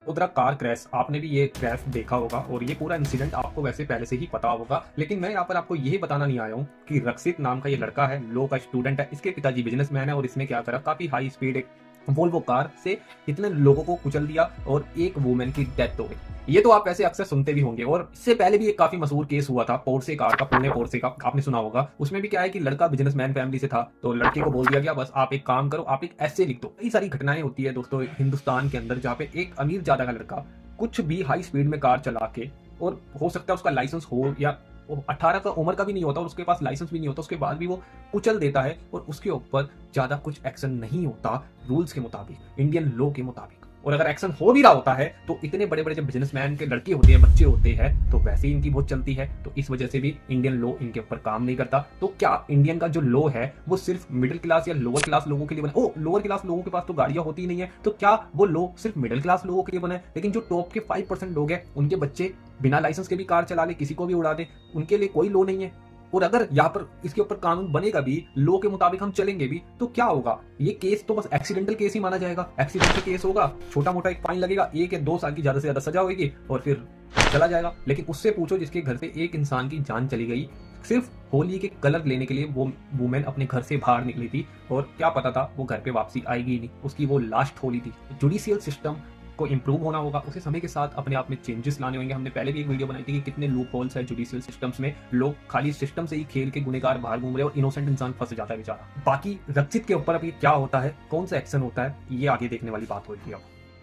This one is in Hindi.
उधर कार क्रैश, आपने भी ये क्रैश देखा होगा और ये पूरा इंसिडेंट आपको वैसे पहले से ही पता होगा, लेकिन मैं यहाँ पर आपको यही बताना नहीं आया हूँ कि रक्षित नाम का ये लड़का है, लॉ का स्टूडेंट है, इसके पिताजी बिजनेसमैन है और इसने क्या करा, काफी हाई स्पीड एक वोल्वो कार से इतने लोगों को कुचल दिया और एक वुमेन की डेथ हो गई। ये तो आप ऐसे अक्सर सुनते भी होंगे और इससे पहले भी एक काफी मशहूर केस हुआ था पोर्से कार का, पुणे पोर्से का, आपने सुना होगा। उसमें भी क्या है कि लड़का बिजनेसमैन फैमिली से था तो लड़के को बोल दिया गया बस आप एक काम करो, आप एक ऐसे लिख दो। कई सारी घटनाएं होती है दोस्तों हिंदुस्तान के अंदर जहाँ पे एक अमीर ज्यादा का लड़का कुछ भी हाई स्पीड में कार चला के, और हो सकता है उसका लाइसेंस हो या 18 का उम्र का भी नहीं होता और उसके पास लाइसेंस भी नहीं होता, उसके बाद भी वो कुचल देता है और उसके ऊपर ज्यादा कुछ एक्शन नहीं होता रूल्स के मुताबिक, इंडियन लॉ के मुताबिक। और अगर एक्शन हो भी रहा होता है तो इतने बड़े बड़े जब बिजनेसमैन के लड़के होते हैं, बच्चे होते हैं, तो वैसे ही इनकी बहुत चलती है, तो इस वजह से भी इंडियन लॉ इनके ऊपर काम नहीं करता। तो क्या इंडियन का जो लॉ है वो सिर्फ मिडिल क्लास या लोअर क्लास लोगों के लिए बना? लोअर क्लास लोगों के पास तो गाड़ियां होती ही नहीं है, तो क्या वो लॉ सिर्फ मिडिल क्लास लोगों के लिए बना है? लेकिन जो टॉप के 5% लोग हैं उनके बच्चे बिना लाइसेंस के भी कार चला ले, किसी को भी उड़ा दे, उनके लिए कोई लॉ नहीं है। और अगर यहाँ पर इसके ऊपर कानून बनेगा भी, लॉ के मुताबिक हम चलेंगे भी, तो क्या होगा? ये केस तो बस एक्सीडेंटल केस ही माना जाएगा। एक्सीडेंटल केस होगा, छोटा मोटा एक फाइन लगेगा, 1 या 2 साल की ज्यादा से ज्यादा सजा होगी और फिर चला जाएगा। लेकिन उससे पूछो जिसके घर से एक इंसान की जान चली गई, सिर्फ होली के कलर लेने के लिए वो वुमेन अपने घर से बाहर निकली थी और क्या पता था वो घर पे वापसी आएगी नहीं, उसकी वो लास्ट होली थी। जुडिशियल सिस्टम को इंप्रूव होना होगा, उसे समय के साथ अपने आप में चेंजेस लाने होंगे। हमने पहले भी एक वीडियो बनाई थी कि कितने लूप होल्स है जुडिशियल सिस्टम्स में, लोग खाली सिस्टम से ही खेल के गुनेगार बाहर घूम रहे और इनोसेंट इंसान फंस जाता है बेचारा। बाकी रक्षित के ऊपर अभी क्या होता है, कौन सा एक्शन होता है, ये आगे देखने वाली बात होगी अब।